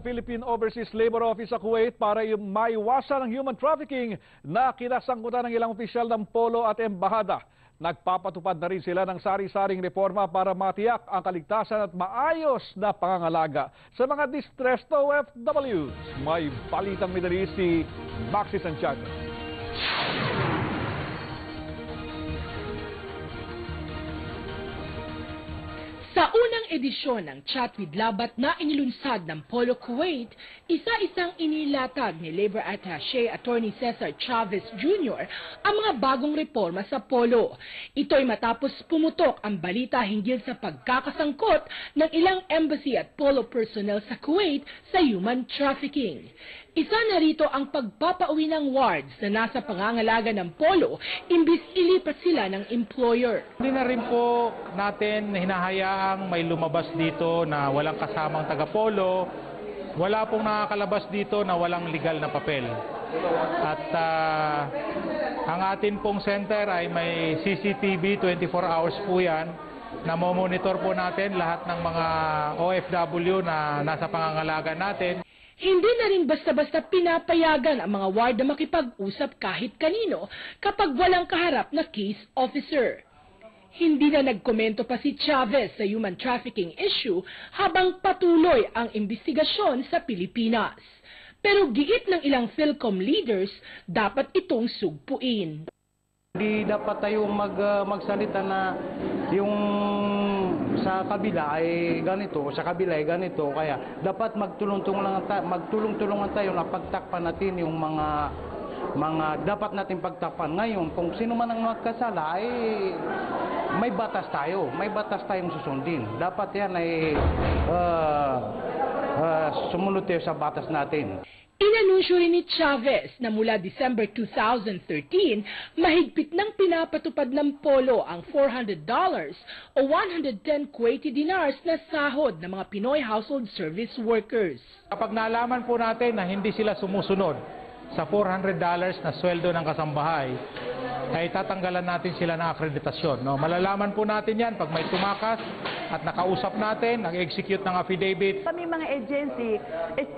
Philippine Overseas Labor Office sa Kuwait para maiwasan ang human trafficking na kinasangkutan ng ilang opisyal ng Polo at Embahada. Nagpapatupad na rin sila ng sari-saring reforma para matiyak ang kaligtasan at maayos na pangangalaga sa mga distressed OFWs. May balitang Middle East si Maxi Santiago. Sa unang edisyon ng Chat with Labat na inilunsad ng Polo Kuwait, isa-isang inilatag ni Labor Attaché Attorney Cesar Chavez Jr. ang mga bagong reforma sa Polo. Ito'y matapos pumutok ang balita hinggil sa pagkakasangkot ng ilang embassy at Polo personnel sa Kuwait sa human trafficking. Isa na rito ang pagpapauwi ng wards na nasa pangangalaga ng Polo imbis ilipat sila ng employer. Hindi na rin po natin hinahayaang may lumabas dito na walang kasamang taga-Polo. Wala pong nakakalabas dito na walang legal na papel. At ang atin pong center ay may CCTV 24 hours po yan. Namomonitor po natin lahat ng mga OFW na nasa pangangalaga natin. Hindi na rin basta-basta pinapayagan ang mga ward na makipag-usap kahit kanino kapag walang kaharap na case officer. Hindi na nagkomento pa si Chavez sa human trafficking issue habang patuloy ang investigasyon sa Pilipinas. Pero giit ng ilang PhilCom leaders, dapat itong sugpuin. Hindi dapat tayo magsalita na yung sa kabila ay ganito, sa kabila ay ganito. Kaya dapat magtulong-tulungan tayo na pagtakpan natin yung mga dapat natin pagtakpan. Ngayon, kung sino man ang magkasala ay may batas tayo. May batas tayong susundin. Dapat yan ay sumunod tayo sa batas natin. Inanunsyo rin ni Chavez na mula December 2013, mahigpit nang pinapatupad ng Polo ang $400 o 110 Kuwaiti dinars na sahod ng mga Pinoy household service workers. Kapag nalaman po natin na hindi sila sumusunod sa $400 na sweldo ng kasambahay, ay tatanggalan natin sila ng akreditasyon. No? Malalaman po natin yan pag may tumakas at nakausap natin, nag-execute ng affidavit. Kami mga agency,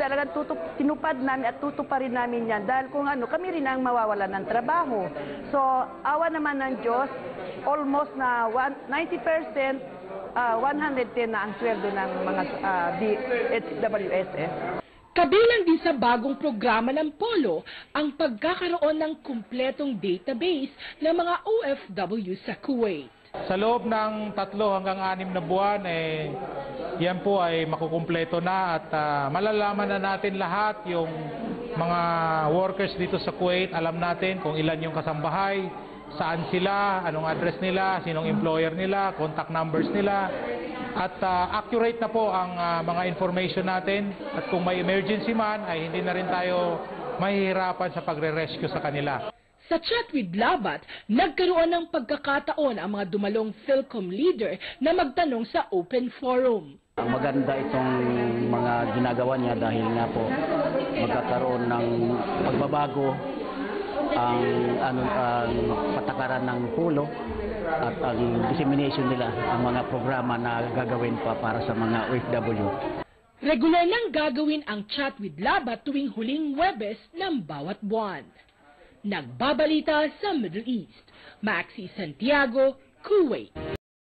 talagang tinupad namin at tutuparin namin yan dahil kung ano, kami rin ang mawawalan ng trabaho. So, awa naman ng Diyos, almost na 90%, 110 na ang sweldo ng mga DHWSS. Kabilang din sa bagong programa ng Polo ang pagkakaroon ng kumpletong database ng mga OFW sa Kuwait. Sa loob ng 3 hanggang 6 na buwan, yan po ay makukumpleto na at malalaman na natin lahat yung mga workers dito sa Kuwait. Alam natin kung ilan yung kasambahay, saan sila, anong address nila, sinong employer nila, contact numbers nila. At accurate na po ang mga information natin at kung may emergency man ay hindi na rin tayo mahihirapan sa pagre-rescue sa kanila. Sa Chat with Labat, nagkaroon ng pagkakataon ang mga dumalong PhilCom leader na magtanong sa open forum. Ang maganda itong mga ginagawa niya dahil nga po magkakaroon ng pagbabago ang patakaran ng Polo at ang dissemination nila ang mga programa na gagawin pa para sa mga OFW. Regular nang gagawin ang Chat with Labat tuwing huling Huwebes ng bawat buwan. Nagbabalita sa Middle East, Maxi Santiago, Kuwait.